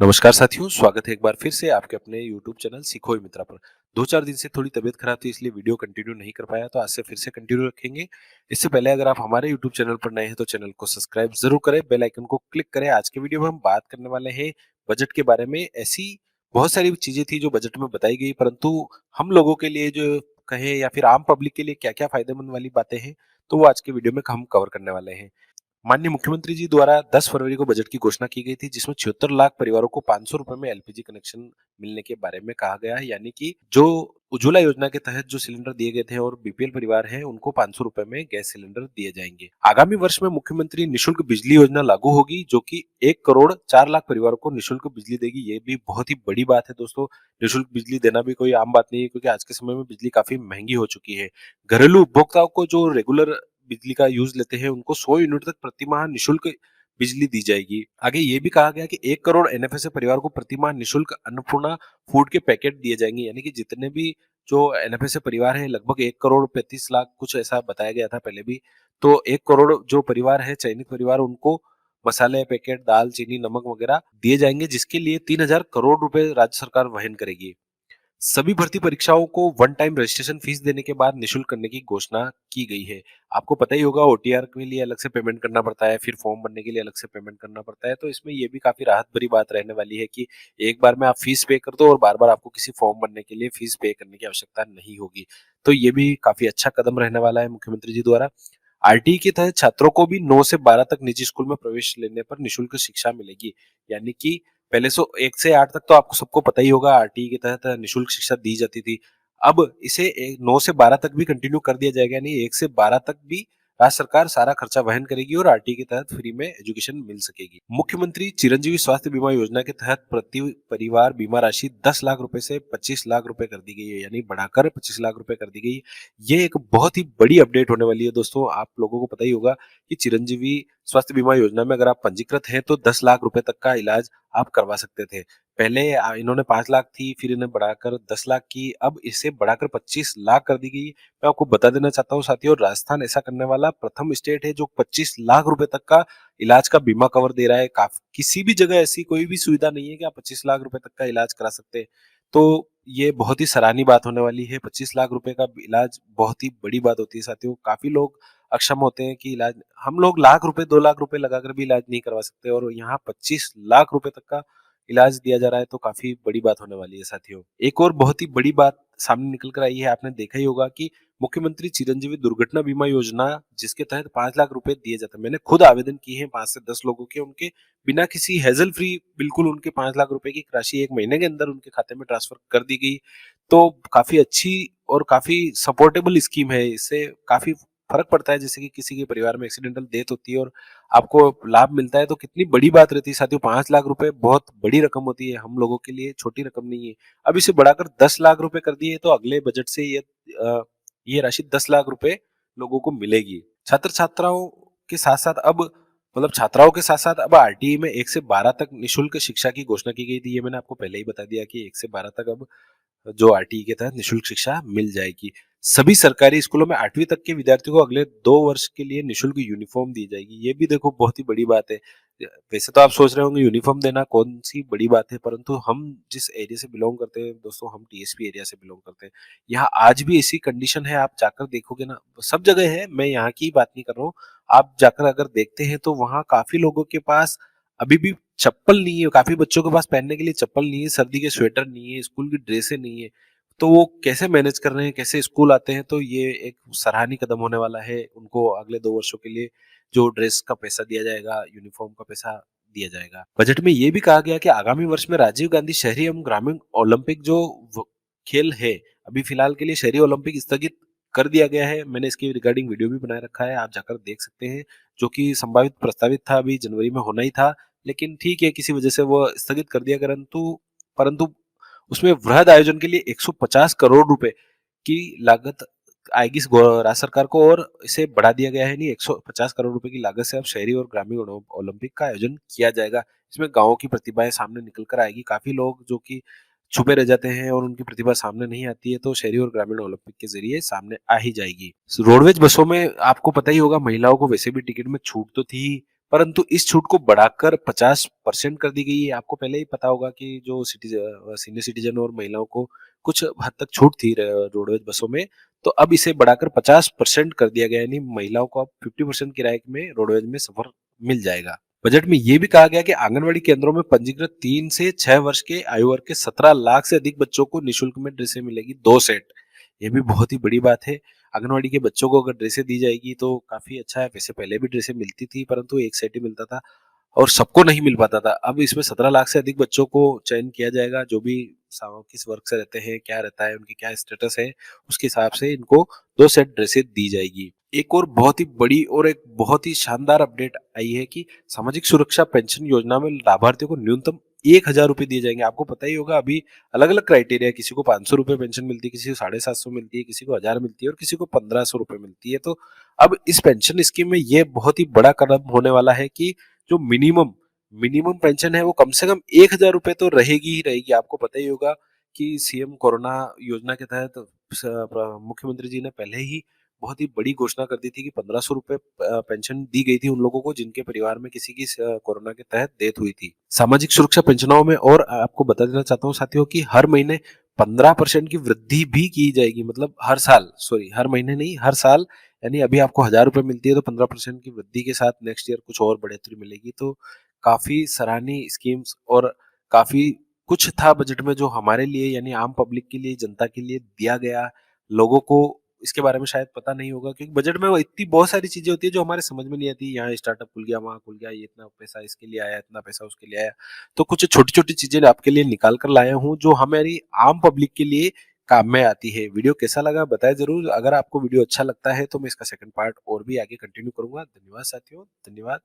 नमस्कार साथियों, स्वागत है एक बार फिर से आपके अपने YouTube चैनल सीखो मित्रा पर। 2-4 दिन से थोड़ी तबीयत खराब थी इसलिए वीडियो कंटिन्यू नहीं कर पाया, तो आज से फिर से कंटिन्यू रखेंगे। इससे पहले अगर आप हमारे YouTube चैनल पर नए हैं तो चैनल को सब्सक्राइब ज़रूर करें, बेल आइकन को क्लिक करें। आज के वीडियो में हम बात करने वाले हैं बजट के बारे में। ऐसी बहुत सारी चीज़ें थी जो बजट में बताई गई, परंतु हम लोगों के लिए जो कहें या फिर आम पब्लिक के लिए क्या-क्या फ़ायदेमंद वाली बातें हैं, तो वो आज के वीडियो में हम कवर करने वाले हैं। माननीय मुख्यमंत्री जी द्वारा 10 फरवरी को बजट की घोषणा की गई थी, जिसमें 76 लाख परिवारों को 500 रुपए में एलपीजी कनेक्शन मिलने के बारे में कहा गया है। यानी कि जो उज्ज्वला योजना के तहत जो सिलेंडर दिए गए थे और बीपीएल परिवार हैं, उनको 500 रुपए में गैस सिलेंडर दिए जाएंगे। आगामी वर्ष में मुख्यमंत्री निःशुल्क बिजली योजना लागू होगी, जो कि 1 करोड़ 4 लाख परिवारों को निःशुल्क बिजली देगी। ये भी बहुत ही बड़ी बात है दोस्तों। निःशुल्क बिजली देना भी कोई आम बात नहीं है, क्योंकि आज के समय में बिजली काफी महंगी हो चुकी है। घरेलू उपभोक्ताओं को जो रेगुलर बिजली का यूज़ लेते हैं, उनको 100 यूनिट तक प्रतिमाह निःशुल्क बिजली दी जाएगी। आगे ये भी कहा गया कि 1 करोड़ एनएफएसए परिवार को प्रतिमाह निःशुल्क अन्नपूर्णा फूड के पैकेट दिए जाएंगे। यानी कि जितने भी जो एनएफएसए परिवार है, लगभग 1 करोड़ 35 लाख कुछ ऐसा बताया गया था पहले भी। तो 1 करोड़ जो परिवार है, चयनित परिवार, उनको मसाले पैकेट, दाल, चीनी, नमक वगैरह दिए जाएंगे, जिसके लिए 3000 करोड़ रुपए राज्य सरकार वहन करेगी। सभी भर्ती परीक्षाओं को वन टाइम रजिस्ट्रेशन फीस देने के बाद निःशुल्क करने की घोषणा की गई है। आपको पता ही होगा, ओटीआर के लिए अलग से पेमेंट करना पड़ता है, फिर फॉर्म भरने के लिए अलग से पेमेंट करना पड़ता है। तो इसमें ये भी काफ़ी राहत भरी बात रहने वाली है कि एक बार में आप फीस पे कर दो और बार-बार आपको किसी फॉर्म भरने के लिए फीस पे करने की आवश्यकता नहीं होगी। तो ये भी काफ़ी अच्छा कदम रहने वाला है मुख्यमंत्री जी द्वारा। आरटीई के तहत छात्रों को भी 9 से 12 तक निजी स्कूल में प्रवेश लेने पर निःशुल्क शिक्षा मिलेगी। यानी कि पहले 1 से 8 तक तो आपको सबको पता ही होगा, आरटीई के तहत निःशुल्क शिक्षा दी जाती थी। अब इसे 9 से 12 तक भी कंटिन्यू कर दिया जाएगा, यानी 1 से 12 तक भी राज्य सरकार सारा खर्चा वहन करेगी और आरटीई के तहत फ्री में एजुकेशन मिल सकेगी। मुख्यमंत्री चिरंजीवी स्वास्थ्य बीमा योजना के तहत प्रति परिवार बीमा राशि 10 लाख रुपए से 25 लाख रुपए कर दी गई है, यानी बढ़ाकर 25 लाख रुपए कर दी गई है। ये एक बहुत ही बड़ी अपडेट होने वाली है दोस्तों। आप लोगों को पता ही होगा कि चिरंजीवी स्वास्थ्य बीमा योजना में अगर आप पंजीकृत हैं तो 10 लाख रुपए तक का इलाज आप करवा सकते थे। पहले इन्होंने 5 लाख थी, फिर इन्हें बढ़ाकर 10 लाख की, अब इसे बढ़ाकर 25 लाख कर दी गई। मैं आपको बता देना चाहता हूँ साथियों, राजस्थान ऐसा करने वाला प्रथम स्टेट है जो 25 लाख रुपए तक का इलाज का बीमा कवर दे रहा है। किसी भी जगह ऐसी कोई भी सुविधा नहीं है कि आप 25 लाख रुपए तक का इलाज करा सकते हैं। तो ये बहुत ही सराहनीय बात होने वाली है। 25 लाख रुपए का इलाज बहुत ही बड़ी बात होती है साथियों। काफ़ी लोग अक्षम होते हैं कि इलाज, हम लोग लाख रुपए, 2 लाख रुपए लगाकर भी इलाज नहीं करवा सकते, और यहाँ 25 लाख रुपए तक का इलाज दिया जा रहा है, तो काफ़ी बड़ी बात होने वाली है साथियों। एक और बहुत ही बड़ी बात सामने निकल कर आई है, आपने देखा ही होगा कि मुख्यमंत्री चिरंजीवी दुर्घटना बीमा योजना, जिसके तहत 5 लाख रुपए दिए जाते हैं। मैंने खुद आवेदन किए हैं 5 से 10 लोगों के, उनके बिना किसी हैज़ल फ्री बिल्कुल उनके 5 लाख रुपए की राशि 1 महीने के अंदर उनके खाते में ट्रांसफर कर दी गई। तो काफ़ी अच्छी और काफ़ी सपोर्टेबल स्कीम है। इससे काफ़ी फ़र्क पड़ता है, जैसे कि किसी के परिवार में एक्सीडेंटल डेथ होती है और आपको लाभ मिलता है, तो कितनी बड़ी बात रहती है साथियों। 5 लाख रुपए बहुत बड़ी रकम होती है, हम लोगों के लिए छोटी रकम नहीं है। अब इसे बढ़ाकर 10 लाख रुपए कर दिए, तो अगले बजट से ये राशि 10 लाख रुपए लोगों को मिलेगी। छात्र-छात्राओं के साथ-साथ अब मतलब छात्राओं के साथ-साथ अब आरटीई में 1 से 12 तक निःशुल्क शिक्षा की घोषणा की गई थी। ये मैंने आपको पहले ही बता दिया कि 1 से 12 तक अब जो आरटीई के तहत निःशुल्क शिक्षा मिल जाएगी। सभी सरकारी स्कूलों में 8वीं तक के विद्यार्थियों को अगले 2 वर्ष के लिए निःशुल्क यूनिफ़ॉर्म दी जाएगी। ये भी देखो बहुत ही बड़ी बात है। वैसे तो आप सोच रहे होंगे यूनिफ़ॉर्म देना कौन-सी बड़ी बात है, परंतु हम जिस एरिया से बिलॉन्ग करते हैं दोस्तों, हम टीएसपी एरिया से बिलॉन्ग करते हैं। यहाँ आज भी ऐसी कंडीशन है, आप जाकर देखोगे ना, सब जगह है, मैं यहाँ की बात नहीं कर रहा हूँ। आप जाकर अगर देखते हैं तो वहाँ काफ़ी लोगों के पास अभी भी चप्पल नहीं है, काफ़ी बच्चों के पास पहनने के लिए चप्पल नहीं है, सर्दी के स्वेटर नहीं है, स्कूल की ड्रेसें नहीं है। तो वो कैसे मैनेज कर रहे हैं, कैसे स्कूल आते हैं, तो ये एक सराहनीय कदम होने वाला है। उनको अगले 2 वर्षों के लिए जो ड्रेस का पैसा दिया जाएगा, यूनिफ़ॉर्म का पैसा दिया जाएगा। बजट में ये भी कहा गया कि आगामी वर्ष में राजीव गांधी शहरी एवं ग्रामीण ओलंपिक जो व खेल है, अभी फिलहाल के लिए शहरी ओलंपिक स्थगित कर दिया गया है। मैंने इसके रिगार्डिंग वीडियो भी बनाए रखा है, आप जाकर देख सकते हैं, जो कि संभावित प्रस्तावित था, अभी जनवरी में होना ही था, लेकिन ठीक है, किसी वजह से वो स्थगित कर दिया, परंतु परंतु उसमें वृहद आयोजन के लिए 150 करोड़ रुपए की लागत आएगी राज्य सरकार को, और इसे बढ़ा दिया गया है। नहीं, 150 करोड़ रुपए की लागत से अब शहरी और ग्रामीण ओलंपिक का आयोजन किया जाएगा। इसमें गाँव की प्रतिभाएं सामने निकल कर आएगी। काफी लोग जो कि छुपे रह जाते हैं और उनकी प्रतिभा सामने नहीं आती है, तो शहरी और ग्रामीण ओलंपिक के जरिए सामने आ ही जाएगी। रोडवेज बसों में आपको पता ही होगा, महिलाओं को वैसे भी टिकट में छूट तो थी, परंतु इस छूट को बढ़ाकर 50% कर दी गई है। आपको पहले ही पता होगा कि जो सीनियर सिटीजन और महिलाओं को कुछ हद तक छूट थी रोडवेज बसों में, तो अब इसे बढ़ाकर 50% कर दिया गया, यानी महिलाओं को अब 50% किराए में रोडवेज में सफर मिल जाएगा। बजट में ये भी कहा गया कि आंगनवाड़ी केंद्रों में पंजीकृत 3 से 6 वर्ष के आयु वर्ग के 17 लाख से अधिक बच्चों को निःशुल्क में ड्रेसें मिलेगी, 2 सेट। ये भी बहुत ही बड़ी बात है। आंगनवाड़ी के बच्चों को अगर ड्रेसें दी जाएगी तो काफ़ी अच्छा है। वैसे पहले भी ड्रेसें मिलती थी, परंतु 1 सेट ही मिलता था और सबको नहीं मिल पाता था। अब इसमें 17 लाख से अधिक बच्चों को चयन किया जाएगा, जो भी किस वर्ग से रहते हैं, क्या रहता है, उनकी क्या स्टेटस है, उसके हिसाब से इनको 2 सेट ड्रेसें दी जाएगी। एक और बहुत ही बड़ी और एक बहुत ही शानदार अपडेट आई है कि सामाजिक सुरक्षा पेंशन योजना में लाभार्थियों को न्यूनतम 1000 रुपए दिए जाएंगे। आपको पता ही होगा, अभी अलग अलग क्राइटेरिया है, किसी को 500 रुपए पेंशन मिलती है, किसी को 750 मिलती है, किसी को 1000 मिलती है और किसी को 1500 रुपए मिलती है। तो अब इस पेंशन स्कीम में ये बहुत ही बड़ा कदम होने वाला है कि जो मिनिमम मिनिमम पेंशन है वो कम से कम 1000 रुपए तो रहेगी ही रहेगी। आपको पता ही होगा कि सीएम कोरोना योजना के तहत मुख्यमंत्री जी ने पहले ही बहुत ही बड़ी घोषणा कर दी थी कि 1500 रुपए पेंशन दी गई थी उन लोगों को जिनके परिवार में किसी की कोरोना के तहत डेथ हुई थी। सामाजिक सुरक्षा पेंशनों में और आपको बता देना चाहता हूँ साथियों कि हर महीने 15% की वृद्धि भी की जाएगी। मतलब हर साल, सॉरी, हर महीने नहीं, हर साल। यानी अभी आपको 1000 रुपए मिलती है तो 15% की वृद्धि के साथ नेक्स्ट ईयर कुछ और बढ़ोतरी मिलेगी। तो काफी सराहनीय स्कीम्स और काफी कुछ था बजट में जो हमारे लिए यानी आम पब्लिक के लिए, जनता के लिए दिया गया। लोगों को इसके बारे में शायद पता नहीं होगा क्योंकि बजट में वो इतनी बहुत सारी चीजें होती है जो हमारे समझ में नहीं आती। यहाँ स्टार्टअप खुल गया, वहां खुल गया, ये इतना पैसा इसके लिए आया, इतना पैसा उसके लिए आया। तो कुछ छोटी छोटी चीजें आपके लिए निकाल कर लाया हूँ जो हमारी आम पब्लिक के लिए काम में आती है। वीडियो कैसा लगा बताएं जरूर। अगर आपको वीडियो अच्छा लगता है तो मैं इसका सेकंड पार्ट और भी आगे कंटिन्यू करूंगा। धन्यवाद साथियों, धन्यवाद।